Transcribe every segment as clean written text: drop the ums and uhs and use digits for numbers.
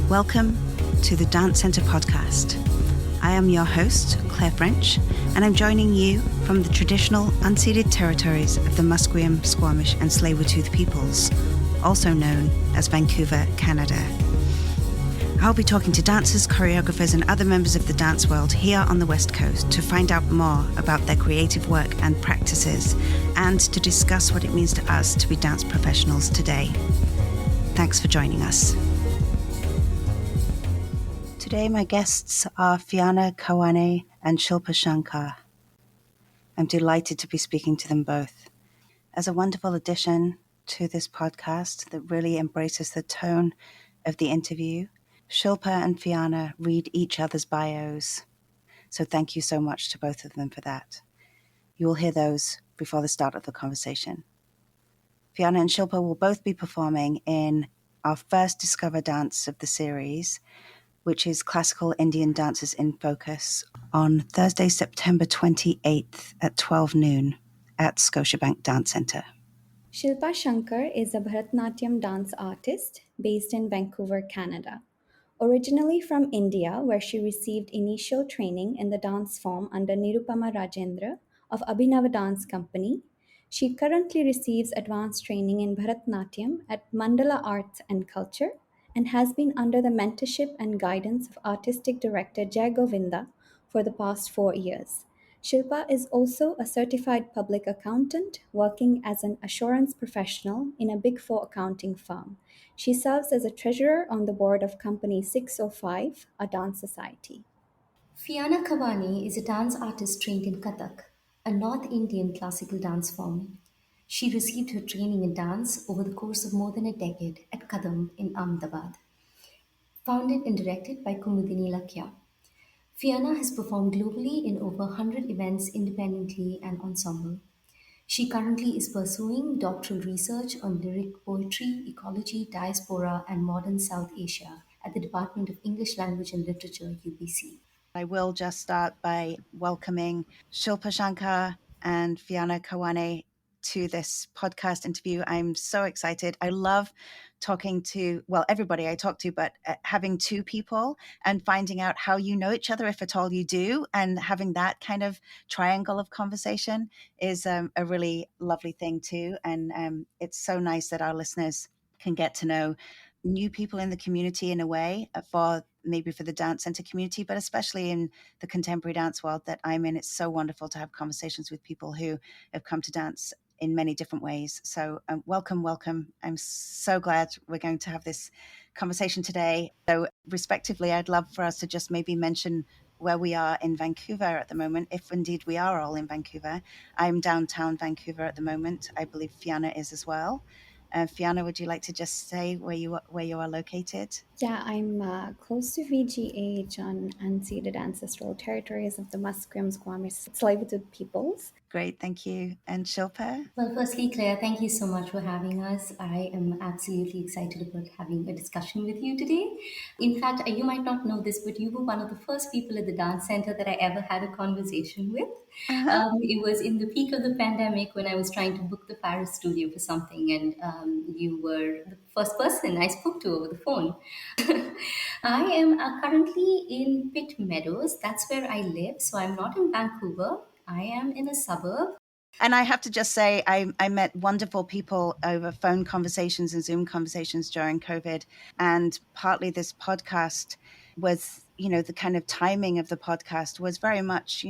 Welcome to the Dance Centre podcast. I am your host, Claire French, and I'm joining you from the traditional unceded territories of the Musqueam, Squamish and Tsleil-Waututh peoples, also known as Vancouver, Canada. I'll be talking to dancers, choreographers and other members of the dance world here on the West Coast to find out more about their creative work and practices and to discuss what it means to us to be dance professionals today. Thanks for joining us. Today my guests are Fiana Kawane and Shilpa Shankar. I'm delighted to be speaking to them both. As a wonderful addition to this podcast that really embraces the tone of the interview, Shilpa and Fiana read each other's bios. So thank you so much to both of them for that. You will hear those before the start of the conversation. Fiana and Shilpa will both be performing in our first Discover dance of the series, which is Classical Indian Dances in Focus, on Thursday, September 28th at 12 noon at Scotiabank Dance Centre. Shilpa Shankar is a Bharatanatyam dance artist based in Vancouver, Canada. Originally from India, where she received initial training in the dance form under Nirupama Rajendra of Abhinava Dance Company, she currently receives advanced training in Bharatanatyam at Mandala Arts and Culture and has been under the mentorship and guidance of artistic director Jai Govinda for the past 4 years. Shilpa is also a certified public accountant working as an assurance professional in a Big Four accounting firm. She serves as a treasurer on the board of Company 605, a dance society. Fiana Kawane is a dance artist trained in Kathak, a North Indian classical dance form. She received her training in dance over the course of more than a decade at Kadam in Ahmedabad. Founded and directed by Kumudini Lakya, Fiana has performed globally in over 100 events independently and ensemble. She currently is pursuing doctoral research on lyric poetry, ecology, diaspora, and modern South Asia at the Department of English Language and Literature, UBC. I will just start by welcoming Shilpa Shankar and Fiana Kawane to this podcast interview. I'm so excited. I love talking to, well, everybody I talk to, but having two people and finding out how you know each other, if at all you do, and having that kind of triangle of conversation is a really lovely thing too. And it's so nice that our listeners can get to know new people in the community in a way for maybe for the dance center community, but especially in the contemporary dance world that I'm in. It's so wonderful to have conversations with people who have come to dance in many different ways. So welcome. I'm so glad we're going to have this conversation today. So respectively, I'd love for us to just maybe mention where we are in Vancouver at the moment, if indeed we are all in Vancouver. I'm downtown Vancouver at the moment. I believe Fiana is as well. Fiana, would you like to just say where you are located? Yeah, I'm close to VGH on unceded ancestral territories of the Musqueam, Squamish, Tsleil-Waututh peoples. Great, thank you. And Shilpa? Well, firstly, Claire, thank you so much for having us. I am absolutely excited about having a discussion with you today. In fact, you might not know this, but you were one of the first people at the dance center that I ever had a conversation with. Uh-huh. It was in the peak of the pandemic when I was trying to book the Paris studio for something, and you were the first person I spoke to over the phone. I am currently in Pitt Meadows. That's where I live. So I'm not in Vancouver. I am in a suburb. And I have to just say, I met wonderful people over phone conversations and Zoom conversations during COVID. And partly this podcast was, the kind of timing of the podcast was very much,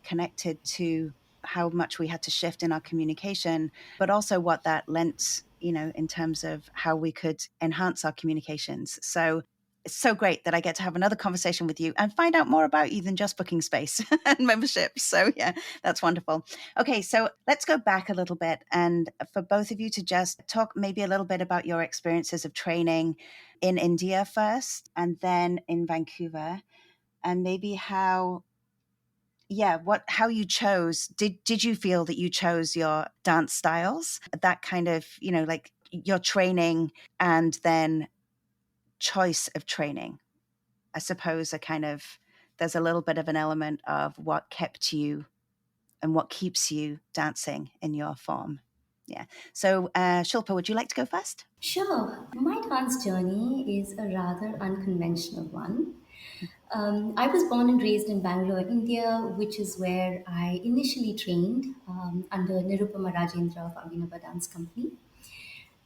connected to how much we had to shift in our communication, but also what that lent, in terms of how we could enhance our communications. So it's so great that I get to have another conversation with you and find out more about you than just booking space and membership. So yeah, that's wonderful. Okay, so let's go back a little bit and for both of you to just talk maybe a little bit about your experiences of training in India first and then in Vancouver, and maybe how you chose. Did you feel that you chose your dance styles, that kind of, like your training and then choice of training? I suppose there's a little bit of an element of what kept you and what keeps you dancing in your form. Yeah. So, Shilpa, would you like to go first? Sure, my dance journey is a rather unconventional one. I was born and raised in Bangalore, India, which is where I initially trained under Nirupama Rajendra of Abhinava Dance Company.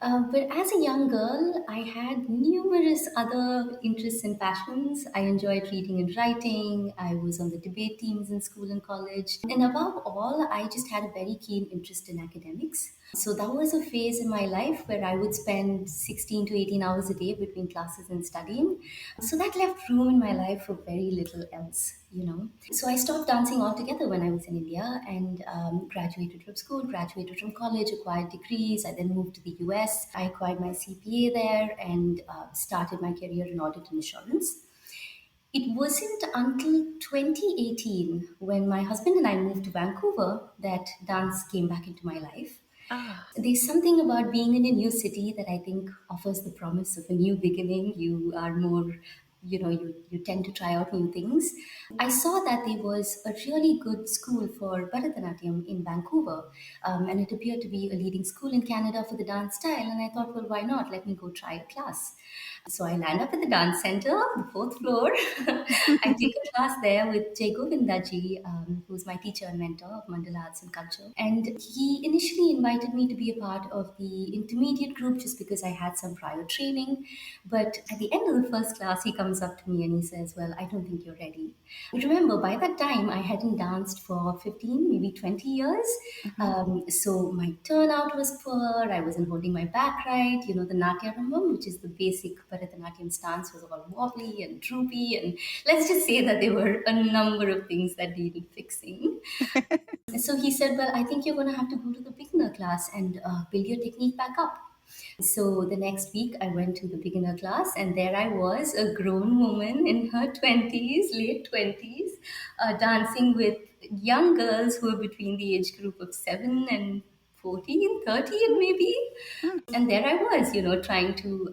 But as a young girl, I had numerous other interests and passions. I enjoyed reading and writing. I was on the debate teams in school and college. And above all, I just had a very keen interest in academics. So that was a phase in my life where I would spend 16 to 18 hours a day between classes and studying. So that left room in my life for very little else, you know. So I stopped dancing altogether when I was in India and graduated from school, graduated from college, acquired degrees. I then moved to the US. I acquired my CPA there and started my career in audit and assurance. It wasn't until 2018 when my husband and I moved to Vancouver that dance came back into my life. Ah, There's something about being in a new city that I think offers the promise of a new beginning. You are more, you tend to try out new things. I saw that there was a really good school for Bharatanatyam in Vancouver, and it appeared to be a leading school in Canada for the dance style. And I thought, well, why not? Let me go try a class. So I land up at the dance center, the fourth floor. I take a class there with Jay Govindaji, who's my teacher and mentor of Mandala Arts and Culture. And he initially invited me to be a part of the intermediate group just because I had some prior training. But at the end of the first class, he comes up to me and he says, well, I don't think you're ready. Remember, by that time, I hadn't danced for 15, maybe 20 years. mhm. So my turnout was poor. I wasn't holding my back right. You know, the Natya Rambam, which is the basic Bharatanatyam stance, was all wobbly and droopy. And let's just say that there were a number of things that needed fixing. So he said, well, I think you're going to have to go to the beginner class and build your technique back up. So the next week, I went to the beginner class, and there I was, a grown woman in her 20s, late 20s, dancing with young girls who were between the age group of 7 and 14, 13 maybe. Mm. And there I was, trying to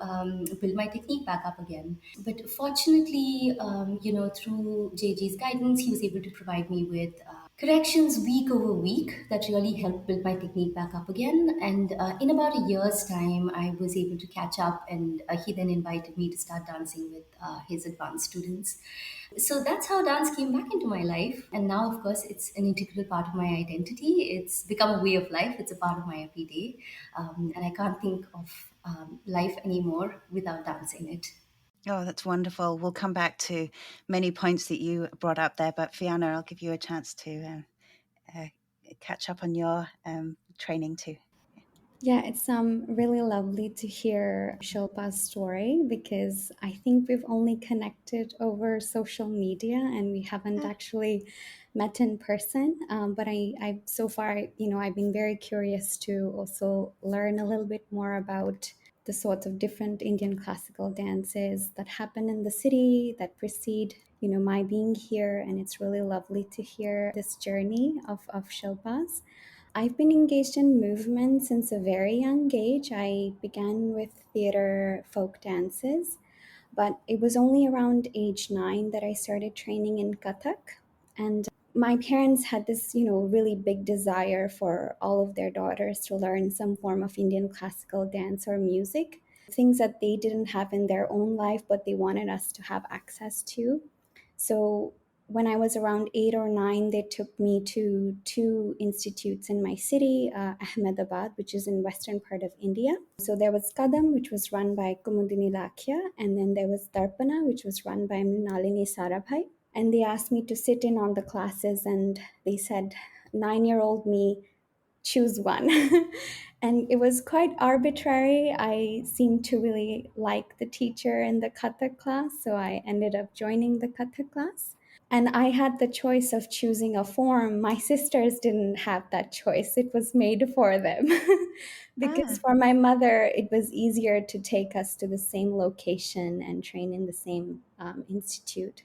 build my technique back up again. But fortunately, through JG's guidance, he was able to provide me with corrections week over week that really helped build my technique back up again. And in about a year's time, I was able to catch up, and he then invited me to start dancing with his advanced students. So that's how dance came back into my life. And now, of course, it's an integral part of my identity. It's become a way of life, it's a part of my everyday. And I can't think of life anymore without dance in it. Oh, that's wonderful. We'll come back to many points that you brought up there, but Fiona, I'll give you a chance to uh, catch up on your training too. Yeah, it's really lovely to hear Shilpa's story because I think we've only connected over social media and we haven't Ah, actually met in person. But I so far, I've been very curious to also learn a little bit more about the sorts of different Indian classical dances that happen in the city that precede, my being here. And it's really lovely to hear this journey of Shilpa's. I've been engaged in movement since a very young age. I began with theater folk dances, but it was only around age 9 that I started training in Kathak. And my parents had this, really big desire for all of their daughters to learn some form of Indian classical dance or music, things that they didn't have in their own life, but they wanted us to have access to. So when I was around 8 or 9, they took me to two institutes in my city, Ahmedabad, which is in western part of India. So there was Kadam, which was run by Kumudini Lakhya, and then there was Darpana, which was run by Mrinalini Sarabhai. And they asked me to sit in on the classes, and they said, 9-year-old me, choose one. And it was quite arbitrary. I seemed to really like the teacher in the Kathak class, so I ended up joining the Kathak class. And I had the choice of choosing a form. My sisters didn't have that choice, it was made for them. Because ah, for my mother, it was easier to take us to the same location and train in the same institute.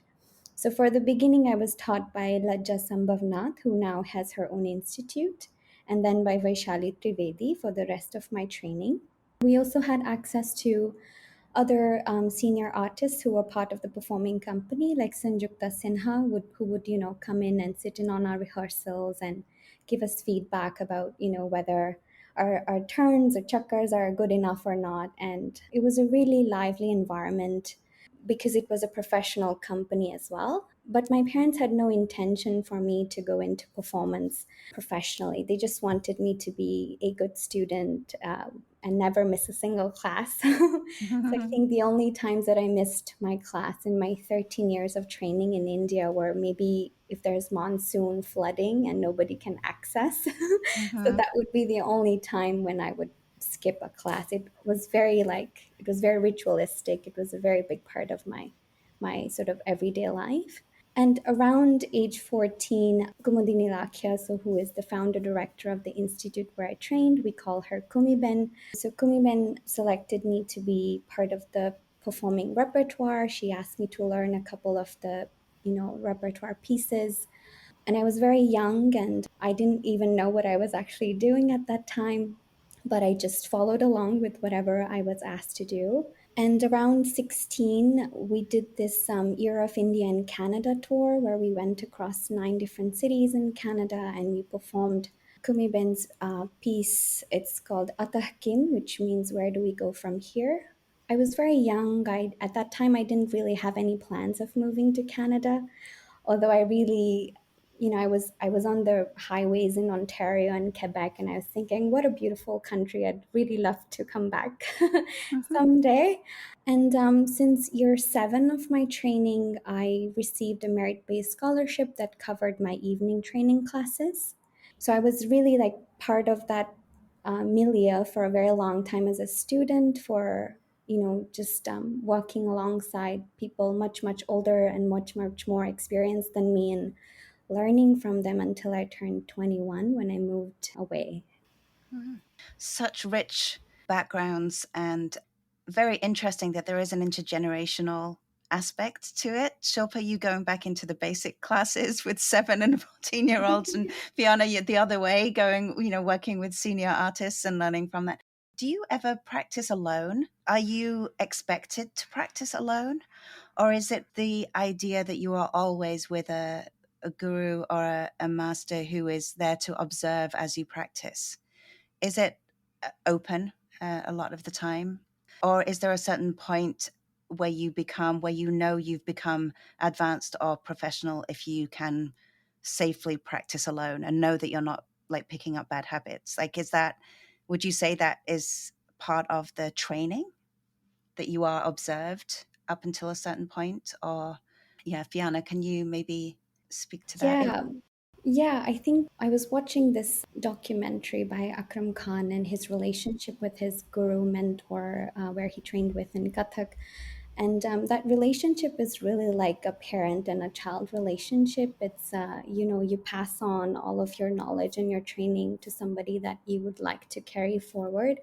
So for the beginning, I was taught by Lajja Sambhavnath, who now has her own institute, and then by Vaishali Trivedi for the rest of my training. We also had access to other senior artists who were part of the performing company, like Sanjukta Sinha, who would come in and sit in on our rehearsals and give us feedback about whether our turns or chakkars are good enough or not. And it was a really lively environment because it was a professional company as well. But my parents had no intention for me to go into performance professionally. They just wanted me to be a good student and never miss a single class. So I think the only times that I missed my class in my 13 years of training in India were maybe if there's monsoon flooding and nobody can access. So Mm-hmm. that would be the only time when I would skip a class. It was very it was very ritualistic. It was a very big part of my sort of everyday life. And around age 14, Kumudini Lakhya, so who is the founder director of the institute where I trained, we call her Kumiben. So Kumiben selected me to be part of the performing repertoire. She asked me to learn a couple of the, repertoire pieces. And I was very young and I didn't even know what I was actually doing at that time, but I just followed along with whatever I was asked to do. And around 16, we did this Year of India and Canada tour where we went across 9 different cities in Canada and we performed Kumi Ben's piece. It's called Atahkin, which means where do we go from here? I was very young. At that time, I didn't really have any plans of moving to Canada, although I really, I was on the highways in Ontario and Quebec and I was thinking what a beautiful country. I'd really love to come back Mm-hmm. someday. And since year 7 of my training, I received a merit-based scholarship that covered my evening training classes. So I was really like part of that milieu for a very long time as a student, for just working alongside people much much older and much much more experienced than me and learning from them until I turned 21 when I moved away. Mm. Such rich backgrounds, and very interesting that there is an intergenerational aspect to it. Shilpa, you going back into the basic classes with 7 and 14-year-olds, and Fiona, you the other way, going, working with senior artists and learning from that. Do you ever practice alone? Are you expected to practice alone? Or is it the idea that you are always with a guru or a master who is there to observe as you practice? Is it open a lot of the time? Or is there a certain point where you've become advanced or professional if you can safely practice alone and know that you're not like picking up bad habits? Like, would you say that is part of the training, that you are observed up until a certain point? Or, yeah, Fiona, can you maybe speak to that? Yeah, yeah, I think I was watching this documentary by Akram Khan and his relationship with his guru mentor, where he trained with in Kathak. And that relationship is really like a parent and a child relationship. It's, you pass on all of your knowledge and your training to somebody that you would like to carry forward.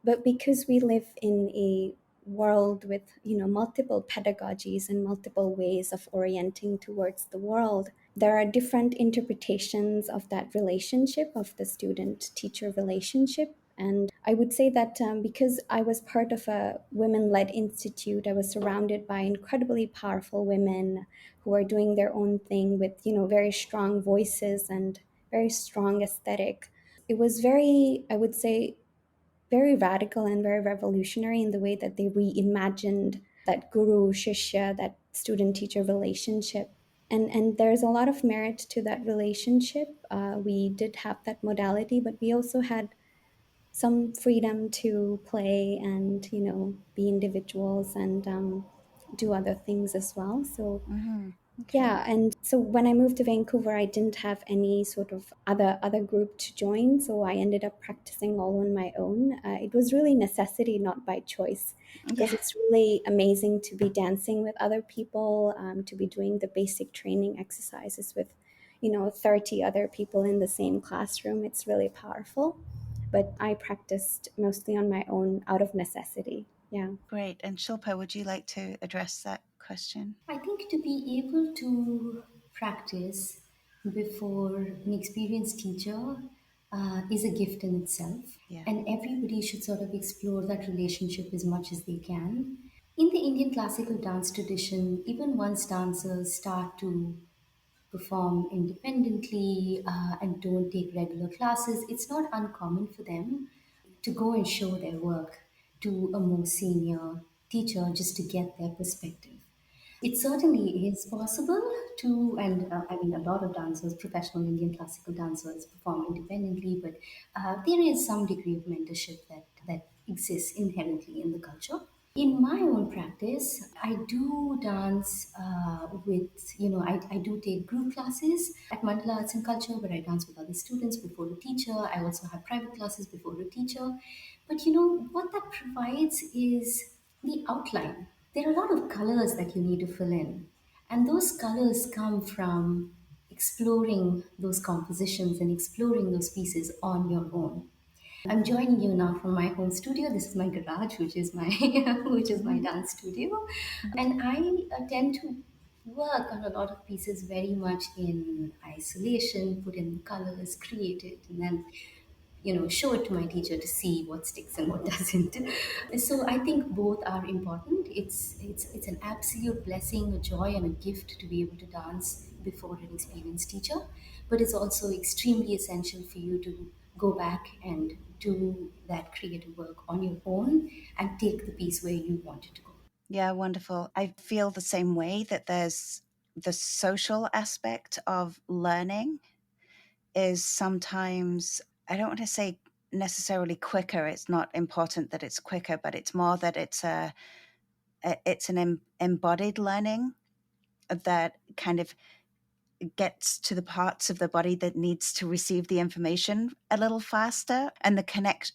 But because we live in a world with, multiple pedagogies and multiple ways of orienting towards the world, there are different interpretations of that relationship, of the student teacher relationship. And I would say that because I was part of a women led institute, I was surrounded by incredibly powerful women who are doing their own thing with, very strong voices and very strong aesthetic. It was very, I would say, very radical and very revolutionary in the way that they reimagined that guru shishya, that student teacher relationship. And there's a lot of merit to that relationship. We did have that modality, but we also had some freedom to play and be individuals and do other things as well. So Hmm. Okay. yeah, and so when I moved to Vancouver, I didn't have any sort of other group to join, so I ended up practicing all on my own. It was really necessity, not by choice, Yeah. because it's really amazing to be dancing with other people, to be doing the basic training exercises with, 30 other people in the same classroom. It's really powerful, but I practiced mostly on my own out of necessity. Yeah. Great. And Shilpa, would you like to address that question? I think to be able to practice before an experienced teacher is a gift in itself, Yeah. and everybody should sort of explore that relationship as much as they can. In the Indian classical dance tradition, even once dancers start to perform independently and don't take regular classes, it's not uncommon for them to go and show their work to a more senior teacher just to get their perspective. It certainly is possible to, and I mean, a lot of dancers, professional Indian classical dancers, perform independently, but there is some degree of mentorship that exists inherently in the culture. In my own practice, I do dance I do take group classes at Mandala Arts and Culture where I dance with other students before the teacher. I also have private classes before the teacher. But what that provides is the outline. There are a lot of colors that you need to fill in. And those colors come from exploring those compositions and exploring those pieces on your own. I'm joining you now from my home studio. This is my garage, which is my which is my Mhm. dance studio, and I tend to work on a lot of pieces very much in isolation, put in colors, create it, and then show it to my teacher to see what sticks and what doesn't. So I think both are important. It's an absolute blessing, a joy, and a gift to be able to dance before an experienced teacher, but it's also extremely essential for you to go back and do that creative work on your own and take the piece where you want it to go. Yeah, wonderful. I feel the same way that there's the social aspect of learning is sometimes, I don't want to say necessarily quicker. It's not important that it's quicker, but it's more that it's an embodied learning that kind of gets to the parts of the body that needs to receive the information a little faster, and the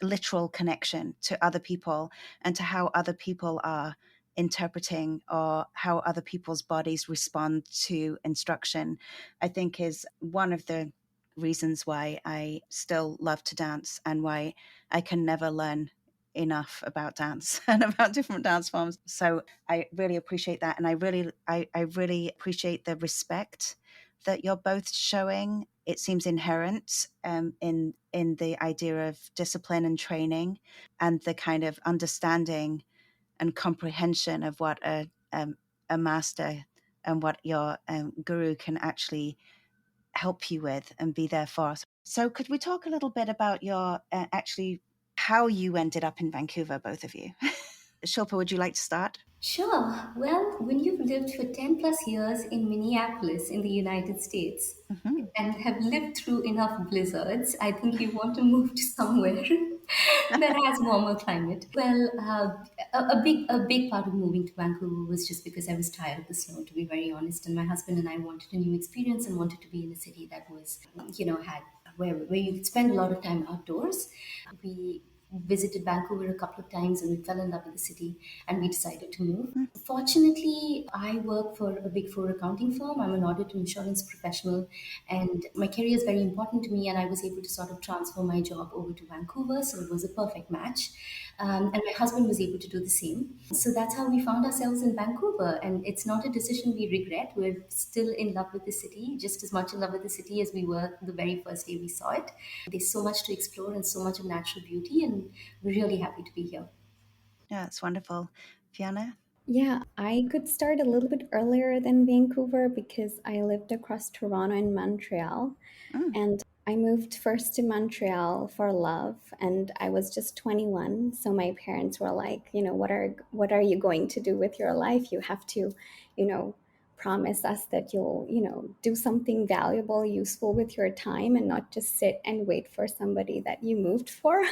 literal connection to other people and to how other people are interpreting or how other people's bodies respond to instruction, I think is one of the reasons why I still love to dance and why I can never learn enough about dance and about different dance forms. So I really appreciate that, and I really appreciate the respect that you're both showing. It seems inherent in the idea of discipline and training, and the kind of understanding and comprehension of what a master and what your guru can actually help you with and be there for. So, could we talk a little bit about your actually how you ended up in Vancouver, both of you? Shilpa, would you like to start? Sure. Well, when you've lived for 10 plus years in Minneapolis in the United States Hmm. and have lived through enough blizzards, I think you want to move to somewhere that has warmer climate. Well, a big part of moving to Vancouver was just because I was tired of the snow, to be very honest. And my husband and I wanted a new experience and wanted to be in a city that was, had where you could spend a lot of time outdoors. We visited Vancouver a couple of times and we fell in love with the city and we decided to move. Fortunately, I work for a big four accounting firm. I'm an audit and insurance professional, and my career is very important to me. And I was able to sort of transfer my job over to Vancouver, so it was a perfect match. And my husband was able to do the same. So that's how we found ourselves in Vancouver. And it's not a decision we regret. We're still in love with the city, just as much in love with the city as we were the very first day we saw it. There's so much to explore and so much of natural beauty, and we're really happy to be here. Yeah, it's wonderful. Fiona? Yeah, I could start a little bit earlier than Vancouver because I lived across Toronto and Montreal. Mm. And I moved first to Montreal for love, and I was just 21. So my parents were like, what are you going to do with your life? You have to, you know, promise us that you'll, do something valuable, useful with your time and not just sit and wait for somebody that you moved for.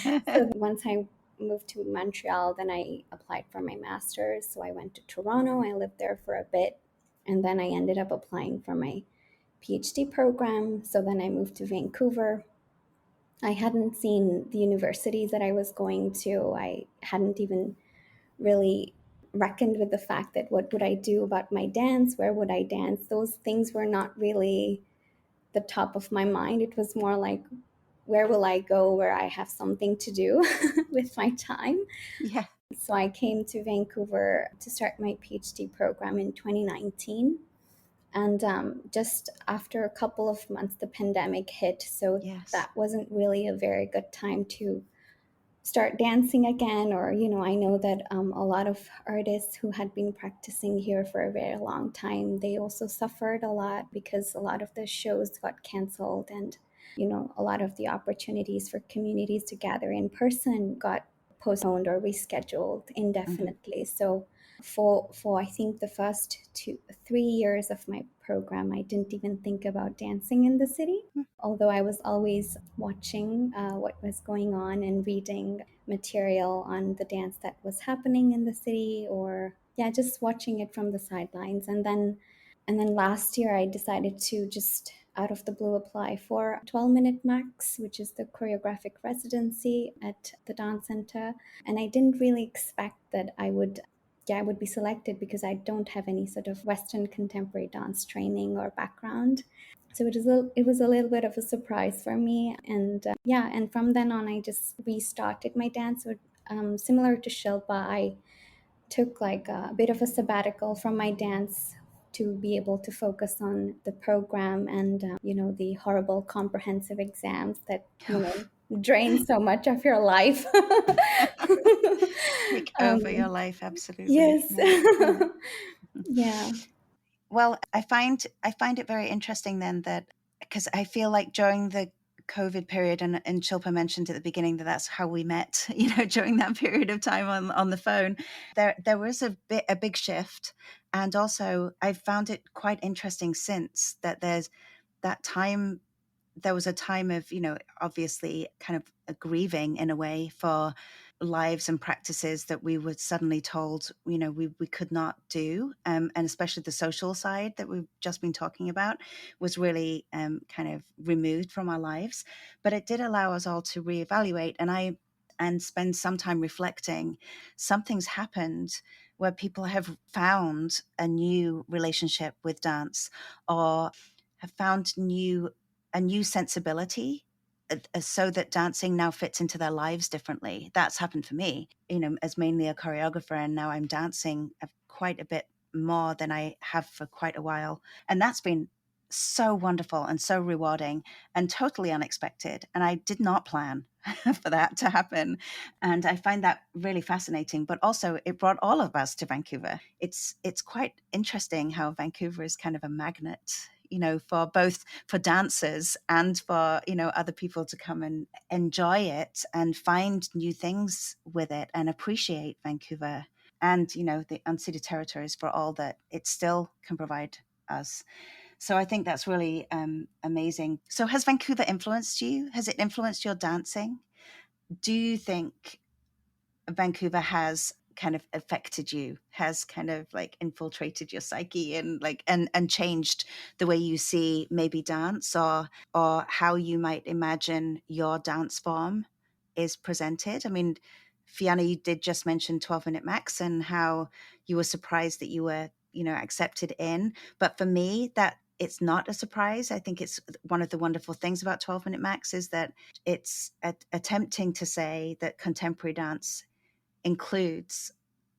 So once I moved to Montreal, then I applied for my master's. So I went to Toronto, I lived there for a bit, and then I ended up applying for my PhD program. So then I moved to Vancouver. I hadn't seen the universities that I was going to. I hadn't even really reckoned with the fact that what would I do about my dance? Where would I dance? Those things were not really the top of my mind. It was more like, where will I go where I have something to do with my time? Yeah. So I came to Vancouver to start my PhD program in 2019. And just after a couple of months, the pandemic hit. So Yes. that wasn't really a very good time to start dancing again. Or, I know that a lot of artists who had been practicing here for a very long time, they also suffered a lot because a lot of the shows got canceled, and a lot of the opportunities for communities to gather in person got postponed or rescheduled Mhm. indefinitely. So for I think the first 3 years of my program, I didn't even think about dancing in the city, although I was always watching what was going on and reading material on the dance that was happening in the city, or yeah, just watching it from the sidelines. And then last year I decided to just out of the blue apply for 12 Minute Max, which is the choreographic residency at the dance center. And I didn't really expect that I would be selected, because I don't have any sort of Western contemporary dance training or background. So it was a little bit of a surprise for me, and yeah, and from then on, I just restarted my dance. So, similar to Shilpa, I took like a bit of a sabbatical from my dance to be able to focus on the program and the horrible comprehensive exams that drain so much of your life. Take over your um, life, absolutely. yes. Yeah, yeah. Yeah. Well, I find it very interesting then that because I feel like during the COVID period, and Shilpa mentioned at the beginning that that's how we met, during that period of time on the phone, there was a big shift, and also I've found it quite interesting since that that time there was a time of, obviously kind of a grieving in a way for lives and practices that we were suddenly told, we could not do. And especially the social side that we've just been talking about was really kind of removed from our lives. But it did allow us all to reevaluate. And spend some time reflecting. Something's happened where people have found a new relationship with dance, or have found a new sensibility, so that dancing now fits into their lives differently. That's happened for me, as mainly a choreographer, and now I'm dancing quite a bit more than I have for quite a while. And that's been so wonderful and so rewarding and totally unexpected. And I did not plan for that to happen. And I find that really fascinating. But also it brought all of us to Vancouver. It's quite interesting how Vancouver is kind of a magnet, for both for dancers and for, other people to come and enjoy it and find new things with it and appreciate Vancouver and, the unceded territories for all that it still can provide us. So I think that's really amazing. So has Vancouver influenced you? Has it influenced your dancing? Do you think Vancouver has kind of affected you, has kind of like infiltrated your psyche and like and changed the way you see maybe dance, or how you might imagine your dance form is presented? I mean, Fiona, you did just mention 12 Minute Max and how you were surprised that you were, accepted in. But for me, that it's not a surprise. I think it's one of the wonderful things about 12 Minute Max is that it's attempting to say that contemporary dance includes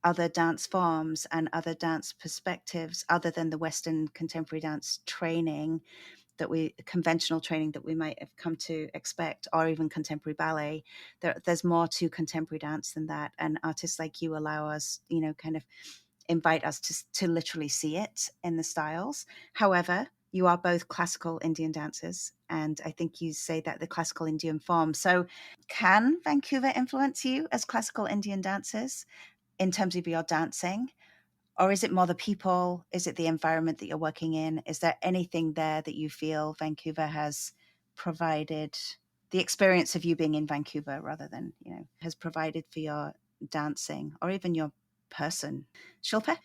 other dance forms and other dance perspectives other than the Western contemporary dance training conventional training that we might have come to expect, or even contemporary ballet. There's more to contemporary dance than that. And artists like you allow us, kind of invite us to literally see it in the styles. However, you are both classical Indian dancers, and I think you say that the classical Indian form. So, can Vancouver influence you as classical Indian dancers in terms of your dancing? Or is it more the people? Is it the environment that you're working in? Is there anything there that you feel Vancouver has provided, the experience of you being in Vancouver rather than, has provided for your dancing or even your person? Shilpa?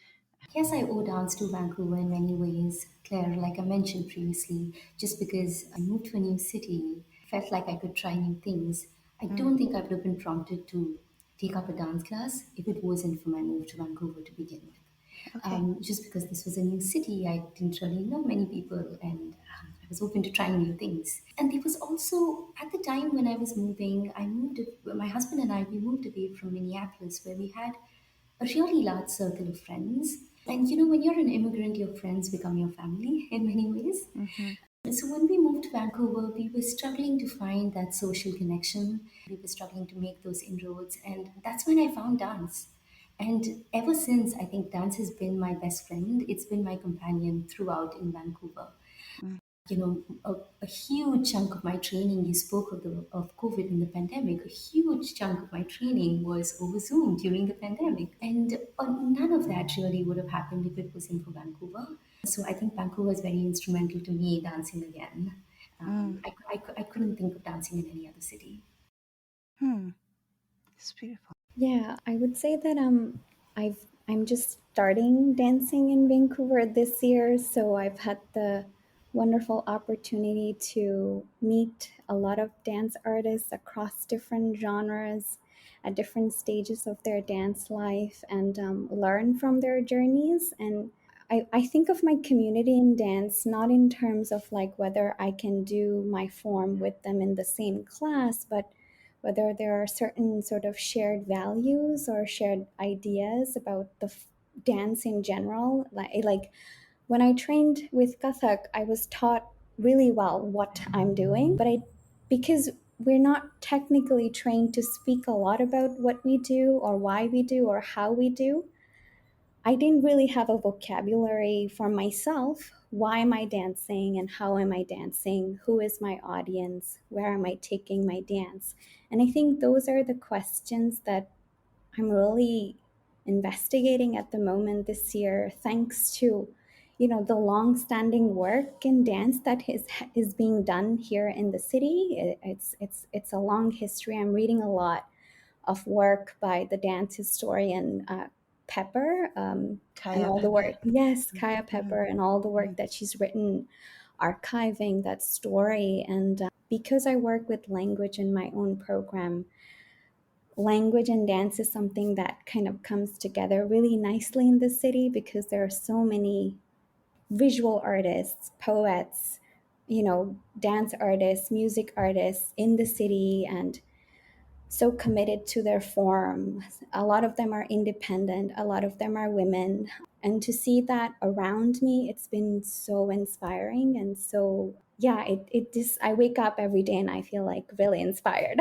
Yes, I owe dance to Vancouver in many ways, Claire. Like I mentioned previously, just because I moved to a new city, felt like I could try new things. I Mm, don't think I would have been prompted to take up a dance class if it wasn't for my move to Vancouver to begin with. okay. Just because this was a new city, I didn't really know many people, and I was open to trying new things. And there was also, at the time when I was moving, my husband and I, we moved away from Minneapolis, where we had a really large circle of friends. And when you're an immigrant, your friends become your family in many ways. Hmm. So when we moved to Vancouver, we were struggling to find that social connection. We were struggling to make those inroads, and that's when I found dance. And ever since, I think dance has been my best friend. It's been my companion throughout in Vancouver. Mm. A huge chunk of my training, you spoke of COVID and the pandemic, a huge chunk of my training was over Zoom during the pandemic. And none of that really would have happened if it wasn't for Vancouver. So I think Vancouver is very instrumental to me dancing again. Mm. I couldn't think of dancing in any other city. Hmm. It's beautiful. Yeah, I would say that I'm just starting dancing in Vancouver this year, so I've had the wonderful opportunity to meet a lot of dance artists across different genres at different stages of their dance life and learn from their journeys. And I think of my community in dance not in terms of like whether I can do my form with them in the same class, but whether there are certain sort of shared values or shared ideas about the dance in general. Like when I trained with Kathak, I was taught really well what I'm doing, but I because we're not technically trained to speak a lot about what we do or why we do or how we do. I didn't really have a vocabulary for myself. Why am I dancing and how am I dancing? Who is my audience? Where am I taking my dance? And I think those are the questions that I'm really investigating at the moment this year, thanks to the long-standing work in dance that is being done here in the city. It's a long history. I'm reading a lot of work by the dance historian Pepper, and Kaya all the Pepper. work. Yes, Mm. Kaya Mm. Pepper, and all the work Mm. that she's written, archiving that story. And because I work with language in my own program, language and dance is something that kind of comes together really nicely in the city because there are so many visual artists, poets, dance artists, music artists in the city, and so committed to their form. A lot of them are independent, a lot of them are women. And to see that around me, it's been so inspiring. And so, yeah, it just, I wake up every day and I feel like really inspired.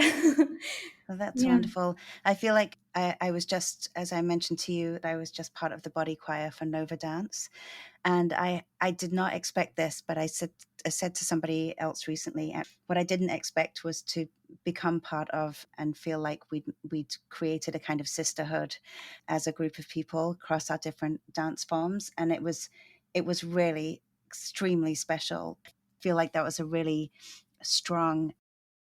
Well, that's Yeah. wonderful. I feel like I was just, as I mentioned to you, I was just part of the body choir for Nova Dance. And I did not expect this, but I said to somebody else recently, what I didn't expect was to become part of and feel like we'd created a kind of sisterhood as a group of people across our different dance forms. And it was really extremely special. I feel like that was a really strong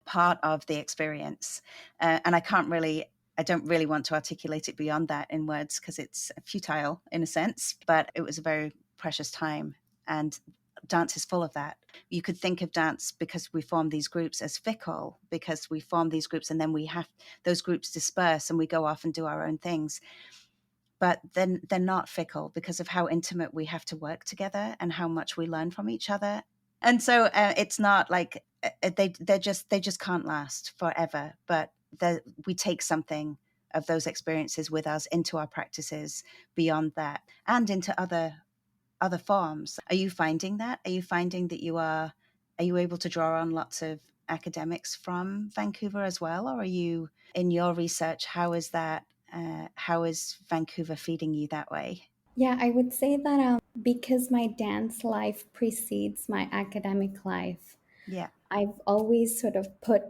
part of the experience. And I don't really want to articulate it beyond that in words because it's futile in a sense, but it was a very precious time. And dance is full of that. You could think of dance because we form these groups as fickle, because we form these groups and then we have those groups disperse and we go off and do our own things. But then they're not fickle because of how intimate we have to work together and how much we learn from each other. And so it's not like they just can't last forever, but we take something of those experiences with us into our practices beyond that and into other forms. Are you finding that? Are you finding that are you able to draw on lots of academics from Vancouver as well, or are you in your research? How is that? How is Vancouver feeding you that way? Yeah, I would say that because my dance life precedes my academic life, Yeah. I've always sort of put,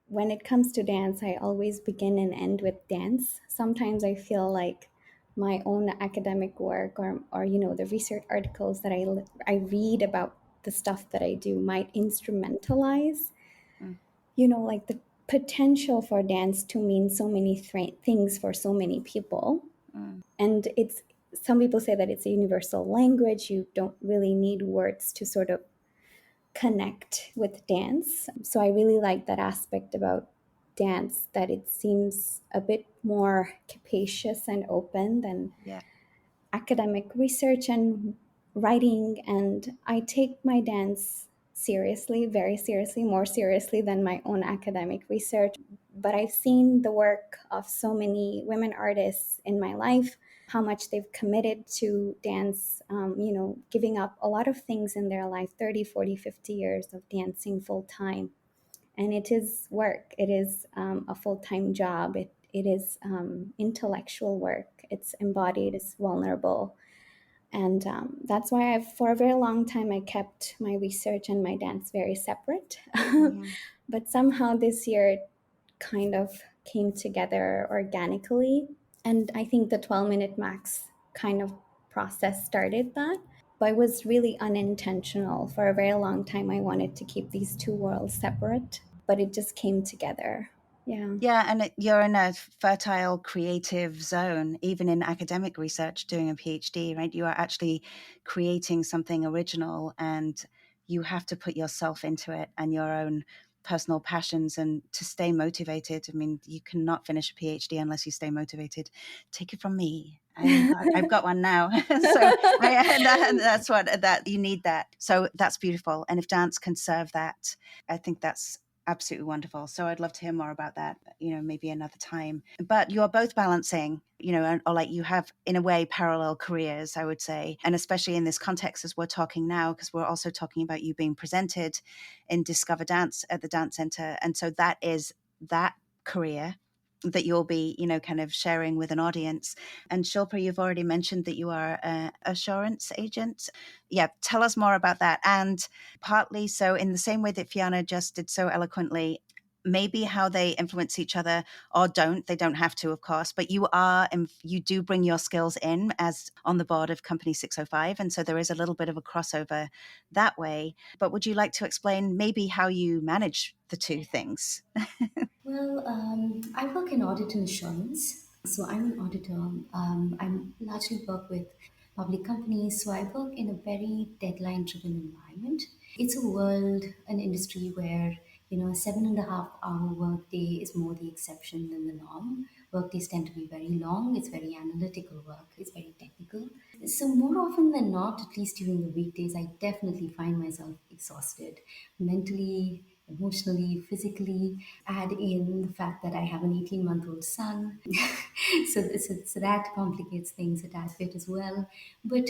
when it comes to dance, I always begin and end with dance. Sometimes I feel like my own academic work or the research articles that I read about the stuff that I do might instrumentalize, Mm. like the potential for dance to mean so many things for so many people. Mm. And some people say that it's a universal language. You don't really need words to sort of connect with dance. So I really like that aspect about dance, that it seems a bit more capacious and open than Yeah. academic research and writing. And I take my dance seriously, very seriously, more seriously than my own academic research. But I've seen the work of so many women artists in my life, how much they've committed to dance, giving up a lot of things in their life, 30, 40, 50 years of dancing full time. And it is work, it is a full time job, it is intellectual work, it's embodied, it's vulnerable. And that's why for a very long time, I kept my research and my dance very separate. Mm-hmm. But somehow this year, it kind of came together organically. And I think the 12-minute max kind of process started that. But it was really unintentional. For a very long time, I wanted to keep these two worlds separate, but it just came together. Yeah. Yeah, and you're in a fertile creative zone, even in academic research, doing a PhD, right? You are actually creating something original, and you have to put yourself into it and your own personal passions and to stay motivated. I mean, you cannot finish a PhD unless you stay motivated. Take it from me. I've got one now. So that's what that you need that. So that's beautiful. And if dance can serve that, I think that's absolutely wonderful. So I'd love to hear more about that, maybe another time. But you're both balancing, or like you have, in a way, parallel careers, I would say. And especially in this context as we're talking now, because we're also talking about you being presented in Discover Dance at the Dance Center. And so that is that career that you'll be, kind of sharing with an audience. And Shilpa, you've already mentioned that you are an assurance agent. Yeah, tell us more about that. And partly so in the same way that Fiana just did so eloquently, maybe how they influence each other or don't. They don't have to, of course, but you do bring your skills in as on the board of Company 605. And so there is a little bit of a crossover that way. But would you like to explain maybe how you manage the two things? Well, I work in audit and assurance. So I'm an auditor. I'm largely work with public companies. So I work in a very deadline-driven environment. It's a world, an industry where a 7.5 hour workday is more the exception than the norm. Workdays tend to be very long. It's very analytical work. It's very technical. So more often than not, at least during the weekdays, I definitely find myself exhausted mentally, emotionally, physically. Add in the fact that I have an 18-month-old son. So that complicates things a tad bit as well. But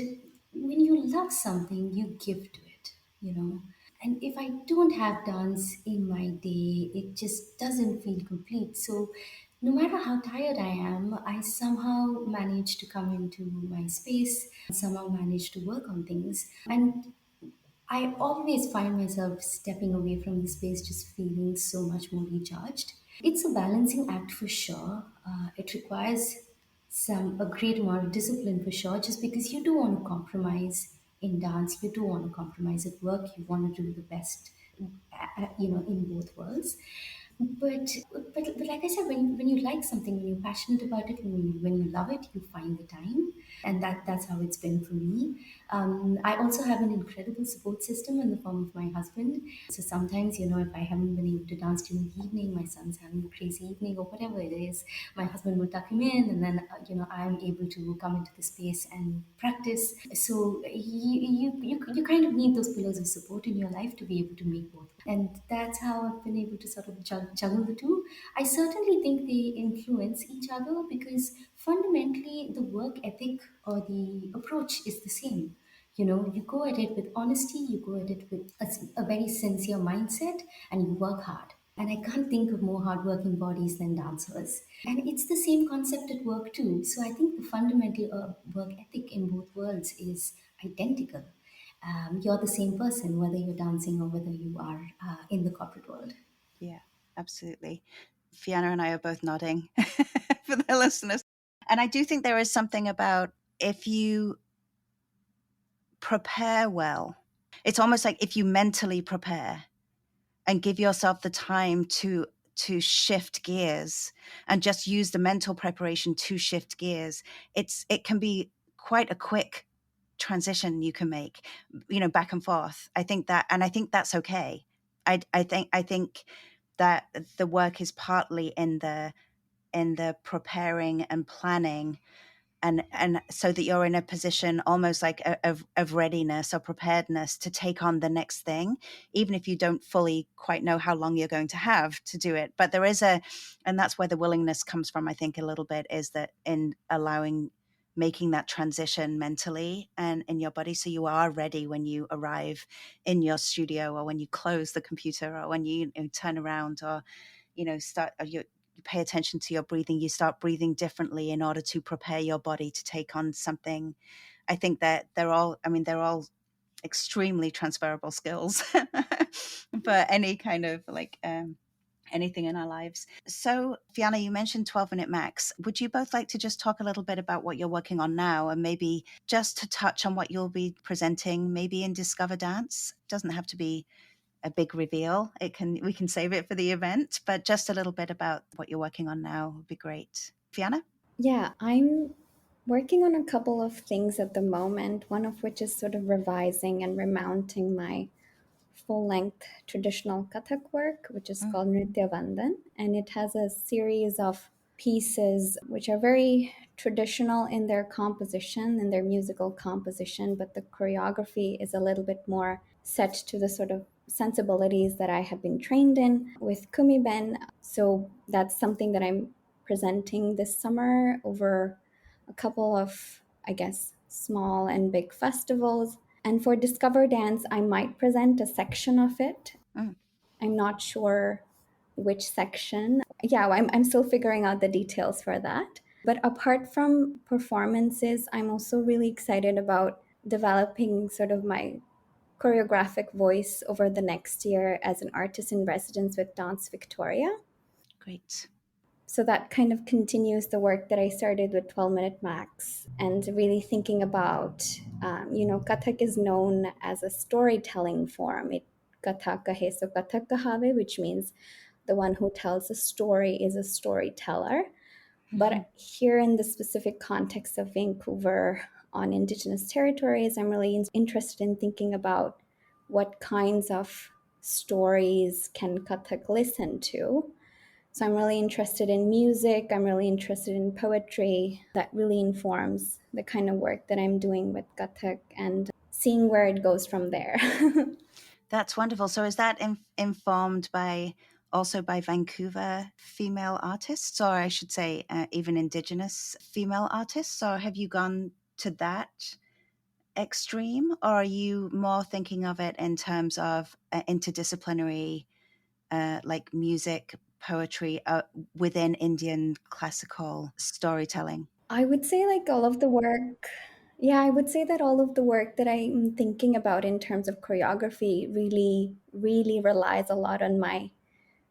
when you love something, you give to it. And if I don't have dance in my day, it just doesn't feel complete. So no matter how tired I am, I somehow manage to come into my space, somehow manage to work on things. And I always find myself stepping away from the space just feeling so much more recharged. It's a balancing act for sure. It requires a great amount of discipline for sure, just because you do want to compromise in dance, you do want to compromise at work, you want to do the best, in both worlds. But like I said, when you like something, when you're passionate about it, when you love it, you find the time, and that's how it's been for me. I also have an incredible support system in the form of my husband. So sometimes, if I haven't been able to dance during the evening, my son's having a crazy evening or whatever it is, my husband will tuck him in, and then I'm able to come into the space and practice. So you kind of need those pillars of support in your life to be able to make both, and that's how I've been able to sort of juggle the two. I certainly think they influence each other because fundamentally the work ethic or the approach is the same. You go at it with honesty, you go at it with a very sincere mindset, and you work hard. And I can't think of more hardworking bodies than dancers. And it's the same concept at work too. So I think the fundamental work ethic in both worlds is identical. You're the same person, whether you're dancing or whether you are in the corporate world. Yeah, absolutely. Fiona and I are both nodding for the listeners. And I do think there is something about if you prepare well, it's almost like if you mentally prepare and give yourself the time to shift gears and just use the mental preparation to shift gears, it can be quite a quick transition you can make, back and forth. I think that's okay. I think that the work is partly in the preparing and planning, and so that you're in a position almost like of readiness or preparedness to take on the next thing, even if you don't fully quite know how long you're going to have to do it. But and that's where the willingness comes from, I think, a little bit, is that in allowing making that transition mentally and in your body, so you are ready when you arrive in your studio, or when you close the computer, or when you turn around, or start, or you pay attention to your breathing, you start breathing differently in order to prepare your body to take on something. I think that they're all extremely transferable skills for any kind of like anything in our lives. So, Fiona, you mentioned 12 Minute Max. Would you both like to just talk a little bit about what you're working on now, and maybe just to touch on what you'll be presenting maybe in Discover Dance? Doesn't have to be a big reveal. We can save it for the event, but just a little bit about what you're working on now would be great. Fiona? Yeah, I'm working on a couple of things at the moment, one of which is sort of revising and remounting my full length traditional Kathak work, which is Mm, called Natyam, and it has a series of pieces which are very traditional in their composition and their musical composition, but the choreography is a little bit more set to the sort of sensibilities that I have been trained in with Kumiben. So that's something that I'm presenting this summer over a couple of, I guess, small and big festivals. And for Discover Dance, I might present a section of it. mm, I'm not sure which section. Yeah, I'm still figuring out the details for that. But apart from performances, I'm also really excited about developing sort of my choreographic voice over the next year as an artist in residence with Dance Victoria. great. So that kind of continues the work that I started with 12 Minute Max, and really thinking about, Kathak is known as a storytelling form. Kathak kahe so Kathak kahave, which means the one who tells a story is a storyteller. Mhm, But here in the specific context of Vancouver on Indigenous territories, I'm really interested in thinking about what kinds of stories can Kathak listen to. So I'm really interested in music, I'm really interested in poetry. That really informs the kind of work that I'm doing with Kathak and seeing where it goes from there. That's wonderful. So is that informed by also by Vancouver female artists, or I should say, even Indigenous female artists, or have you gone to that extreme, or are you more thinking of it in terms of interdisciplinary, like music, poetry, within Indian classical storytelling? I would say, like, all of the work, yeah, I would say that all of the work that I'm thinking about in terms of choreography really, really relies a lot on my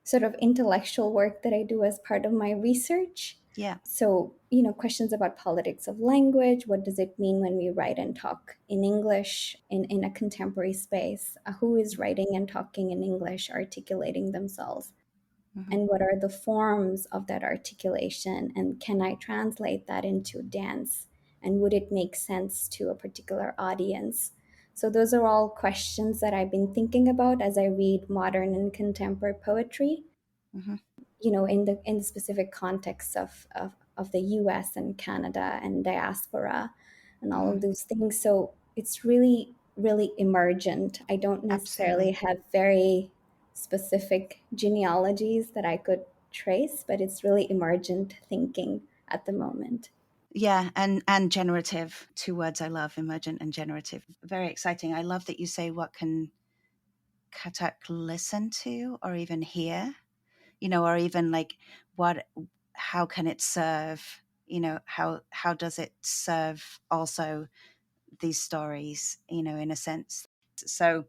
sort of intellectual work that I do as part of my research. Yeah. So, questions about politics of language. What does it mean when we write and talk in English in a contemporary space? Who is writing and talking in English, articulating themselves? Hmm. And what are the forms of that articulation? And can I translate that into dance? And would it make sense to a particular audience? So, those are all questions that I've been thinking about as I read modern and contemporary poetry, Hmm. in the specific context of the US and Canada and diaspora and all of Hmm. those things. So it's really, really emergent. I don't necessarily Absolutely. have very specific genealogies that I could trace, but it's really emergent thinking at the moment. Yeah, and generative. Two words I love: emergent and generative. Very exciting. I love that you say, what can Katak listen to or even hear, or even like what how can it serve, how does it serve also these stories, in a sense. So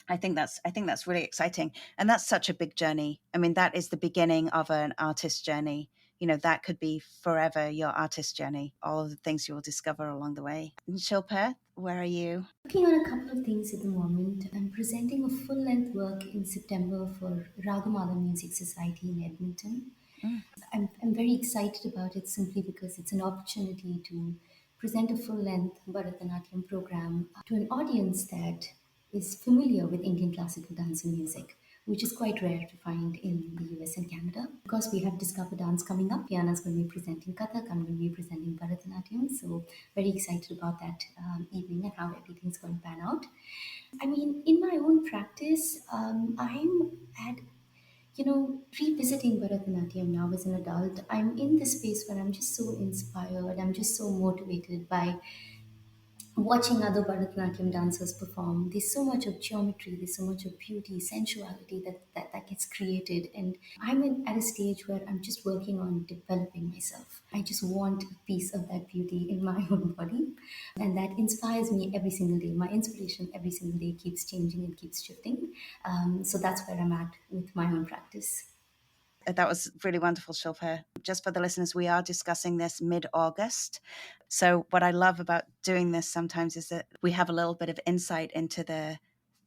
I think that's really exciting, and that's such a big journey. I mean, that is the beginning of an artist journey. That could be forever your artist journey, all of the things you will discover along the way. And Shilpa, where are you? Working on a couple of things at the moment. I'm presenting a full length work in September for Ragamala Music Society in Edmonton. Mm, I'm very excited about it simply because it's an opportunity to present a full length Bharatanatyam program to an audience that is familiar with Indian classical dance and music, which is quite rare to find in the US and Canada. Because we have Discover Dance coming up, Fiana's going to be presenting Kathak, I'm going to be presenting Bharatanatyam. So, very excited about that evening and how everything's going to pan out. I mean, in my own practice, I'm at Revisiting Bharatanatyam now as an adult, I'm in this space where I'm just so inspired, I'm just so motivated by watching other Bharatanatyam dancers perform. There's so much of geometry, there's so much of beauty, sensuality that gets created. And at a stage where I'm just working on developing myself. I just want a piece of that beauty in my own body. And that inspires me every single day. My inspiration every single day keeps changing and keeps shifting. So that's where I'm at with my own practice. That was really wonderful, Shilpa. Just for the listeners, we are discussing this mid-August. So what I love about doing this sometimes is that we have a little bit of insight into the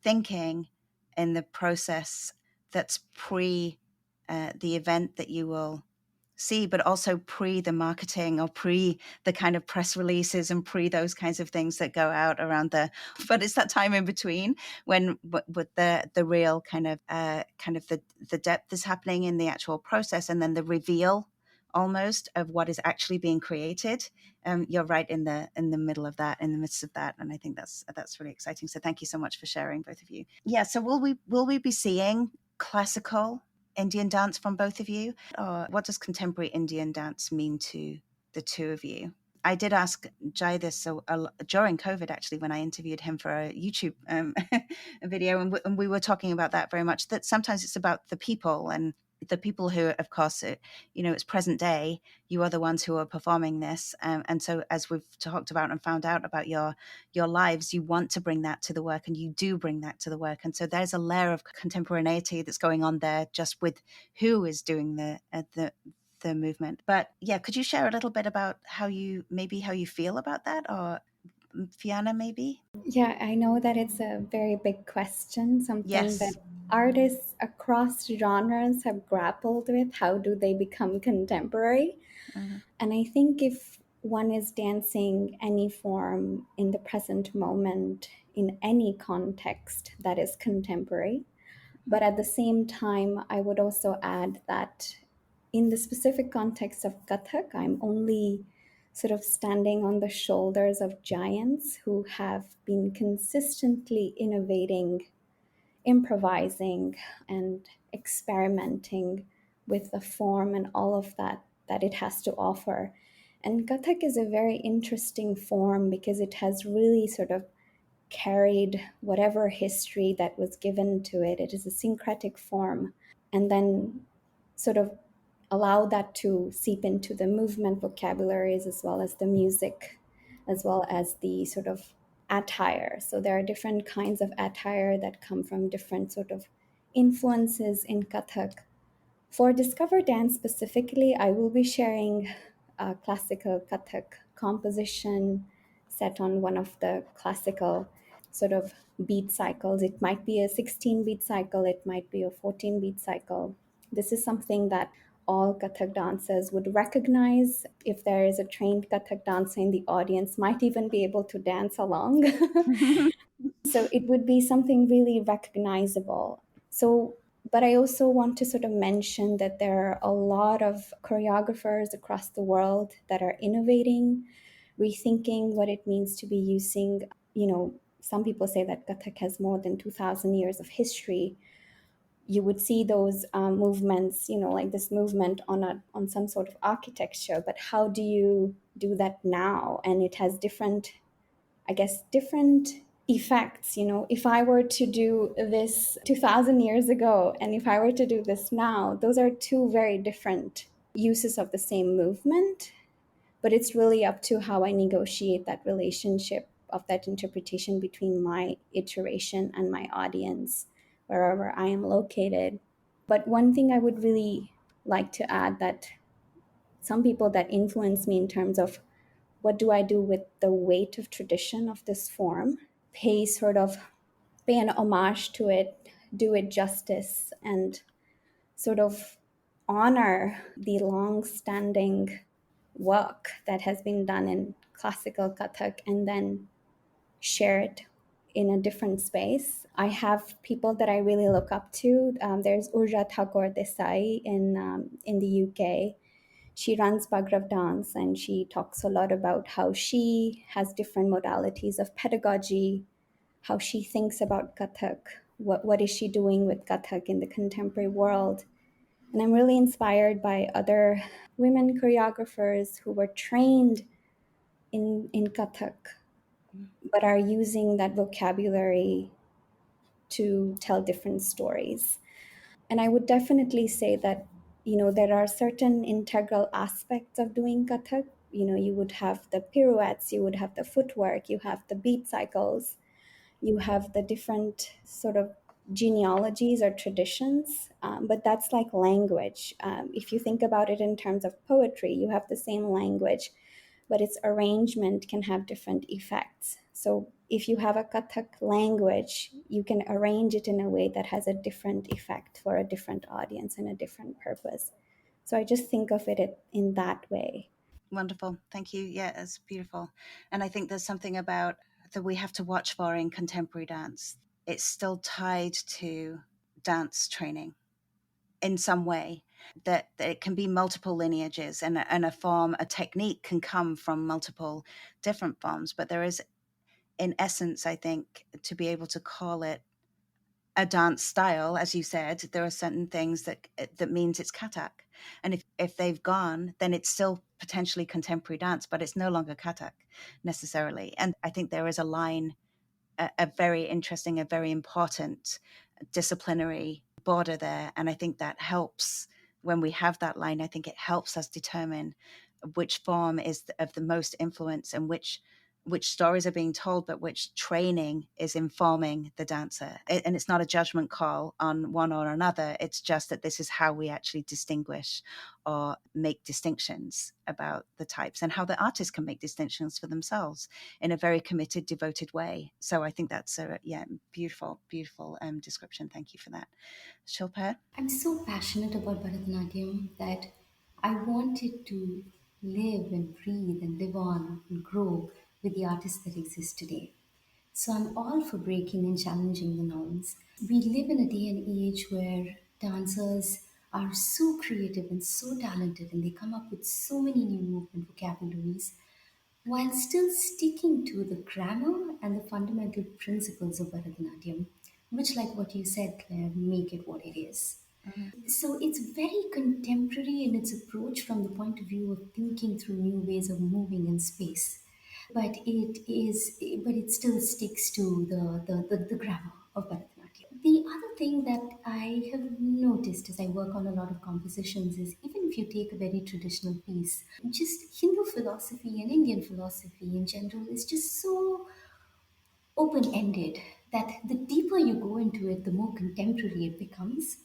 thinking in the process that's pre the event that you will see, but also pre the marketing or pre the kind of press releases and pre those kinds of things that go out around but it's that time in between when with the real kind of the depth is happening in the actual process, and then the reveal almost of what is actually being created. You're right in the middle of that, in the midst of that, and I think that's really exciting. So thank you so much for sharing, both of you. Yeah. So will we be seeing classical Indian dance from both of you? Or what does contemporary Indian dance mean to the two of you? I did ask Jai this during COVID, actually, when I interviewed him for a YouTube a video, and we were talking about that very much, that sometimes it's about the people, and the people who, of course, it's present day. You are the ones who are performing this, and so as we've talked about and found out about your lives, you want to bring that to the work, and you do bring that to the work, and so there's a layer of contemporaneity that's going on there, just with who is doing the movement. But yeah, could you share a little bit about how you feel about that, or Fiana, maybe? Yeah, I know that it's a very big question, something that Yes. artists across genres have grappled with. How do they become contemporary? Mhm. And I think if one is dancing any form in the present moment, in any context, that is contemporary. But at the same time, I would also add that in the specific context of Kathak, I'm only sort of standing on the shoulders of giants who have been consistently innovating, improvising, and experimenting with the form and all of that it has to offer. And Kathak is a very interesting form because it has really sort of carried whatever history that was given to it. It is a syncretic form, and then sort of allow that to seep into the movement vocabularies as well as the music, as well as the sort of attire. So there are different kinds of attire that come from different sort of influences in Kathak. For Discover Dance specifically, I will be sharing a classical Kathak composition set on one of the classical sort of beat cycles. It might be a 16 beat cycle, it might be a 14 beat cycle. This is something that all Kathak dancers would recognize. If there is a trained Kathak dancer in the audience, might even be able to dance along. So it would be something really recognizable. So, but I also want to sort of mention that there are a lot of choreographers across the world that are innovating, rethinking what it means to be using, some people say that Kathak has more than 2,000 years of history. You would see those movements, like this movement on some sort of architecture, but how do you do that now? And it has different, I guess, different effects. If I were to do this 2000 years ago and if I were to do this now, those are two very different uses of the same movement. But it's really up to how I negotiate that relationship of that interpretation between my iteration and my audience, wherever I am located. But one thing I would really like to add, that some people that influence me in terms of what do I do with the weight of tradition of this form, pay an homage to it, do it justice, and sort of honor the long-standing work that has been done in classical Kathak and then share it in a different space. I have people that I really look up to. There's Urja Thakur Desai in the UK. She runs Bhagrav Dance, and she talks a lot about how she has different modalities of pedagogy, how she thinks about Kathak, what is she doing with Kathak in the contemporary world. And I'm really inspired by other women choreographers who were trained in Kathak but are using that vocabulary to tell different stories. And I would definitely say that, there are certain integral aspects of doing Kathak. You would have the pirouettes, you would have the footwork, you have the beat cycles, you have the different sort of genealogies or traditions, but that's like language. If you think about it in terms of poetry, you have the same language, but its arrangement can have different effects. So if you have a Kathak language, you can arrange it in a way that has a different effect for a different audience and a different purpose. So I just think of it in that way. Wonderful. Thank you. Yeah, it's beautiful. And I think there's something about that we have to watch for in contemporary dance. It's still tied to dance training in some way, that it can be multiple lineages, and a form, a technique can come from multiple different forms. But there is, in essence, I think, to be able to call it a dance style, as you said, there are certain things that means it's Kathak, and if they've gone, then it's still potentially contemporary dance, but it's no longer Kathak necessarily. And I think there is a line, a very interesting, a very important disciplinary border there, and I think that helps. When we have that line, I think it helps us determine which form is of the most influence, and which stories are being told, but which training is informing the dancer. And it's not a judgment call on one or another. It's just that this is how we actually distinguish or make distinctions about the types, and how the artist can make distinctions for themselves in a very committed, devoted way. So I think that's a beautiful, beautiful description. Thank you for that, Shilpa. I'm so passionate about Bharatanatyam that I wanted to live and breathe and live on and grow with the artists that exist today. So I'm all for breaking and challenging the norms. We live in a day and age where dancers are so creative and so talented, and they come up with so many new movement vocabularies while still sticking to the grammar and the fundamental principles of Bharatanatyam, which, like what you said, Claire, make it what it is. Mhm. So it's very contemporary in its approach from the point of view of thinking through new ways of moving in space. But it still sticks to the grammar of Bharatanatyam. The other thing that I have noticed as I work on a lot of compositions is even if you take a very traditional piece, just Hindu philosophy and Indian philosophy in general is just so open ended that the deeper you go into it, the more contemporary it becomes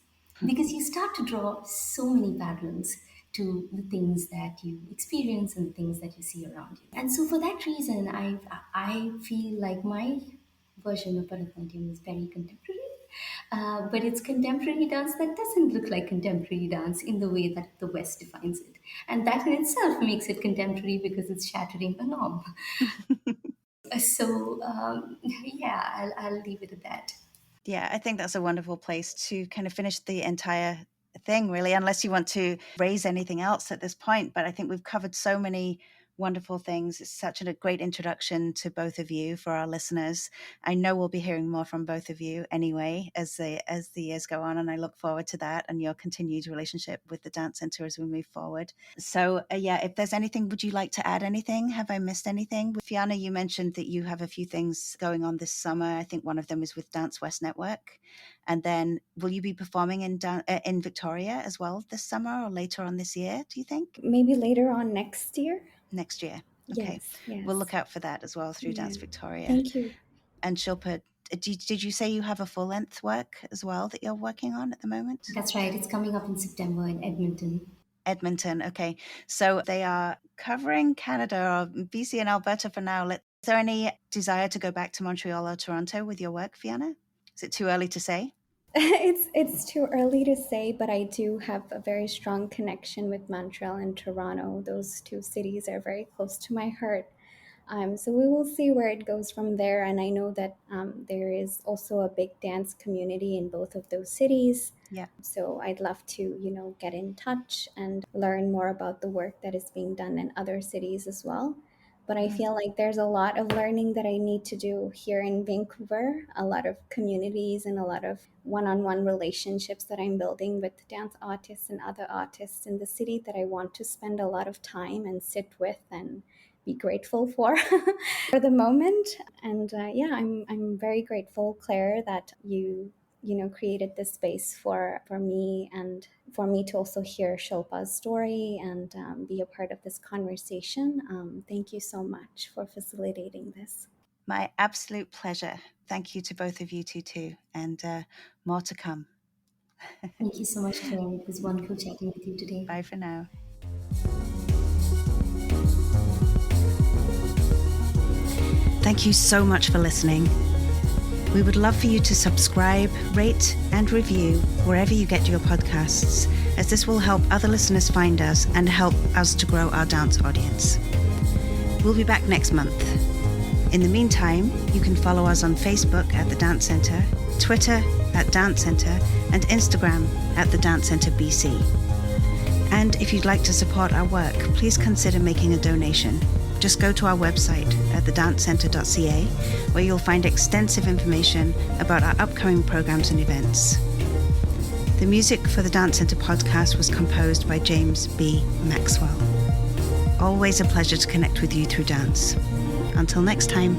because you start to draw so many parallels to the things that you experience and the things that you see around you. And so, for that reason, I feel like my version of Bharatanatyam is very contemporary. But it's contemporary dance that doesn't look like contemporary dance in the way that the West defines it. And that in itself makes it contemporary because it's shattering a norm. Yeah, I'll leave it at that. Yeah, I think that's a wonderful place to kind of finish the entire thing, really, unless you want to raise anything else at this point. But I think we've covered so many wonderful things. It's such a great introduction to both of you for our listeners. I know we'll be hearing more from both of you anyway as the years go on, and I look forward to that and your continued relationship with the Dance Center as we move forward. So, yeah, if there's anything, would you like to add anything? Have I missed anything? Fiona, you mentioned that you have a few things going on this summer. I think one of them is with Dance West Network. And then will you be performing in Victoria as well this summer or later on this year, do you think? Maybe later on next year. Next year. Okay. Yes, We'll yes. look out for that as well through Yeah. Dance Victoria. Thank you. And Shilpa, did you say you have a full length work as well that you're working on at the moment? That's right, it's coming up in September in Edmonton. Edmonton. Okay. So they are covering Canada or BC and Alberta for now. Is there any desire to go back to Montreal or Toronto with your work, Fiona? Is it too early to say? It's too early to say, but I do have a very strong connection with Montreal and Toronto. Those two cities are very close to my heart. So we will see where it goes from there. And I know that there is also a big dance community in both of those cities. Yeah. So I'd love to, get in touch and learn more about the work that is being done in other cities as well. But I feel like there's a lot of learning that I need to do here in Vancouver, a lot of communities and a lot of one-on-one relationships that I'm building with dance artists and other artists in the city that I want to spend a lot of time and sit with and be grateful for for the moment. And yeah, I'm very grateful, Claire, that you created this space for me and for me to also hear Shilpa's story and be a part of this conversation. Thank you so much for facilitating this. My absolute pleasure. Thank you to both of you too, and more to come. Thank you so much, Claire. It was wonderful chatting with you today. Bye for now. Thank you so much for listening. We would love for you to subscribe, rate, and review wherever you get your podcasts, as this will help other listeners find us and help us to grow our dance audience. We'll be back next month. In the meantime, you can follow us on Facebook at The Dance Centre, Twitter at Dance Centre, and Instagram at The Dance Centre BC. And if you'd like to support our work, please consider making a donation. Just go to our website at thedancecentre.ca, where you'll find extensive information about our upcoming programs and events. The music for the Dance Centre podcast was composed by James B. Maxwell. Always a pleasure to connect with you through dance. Until next time.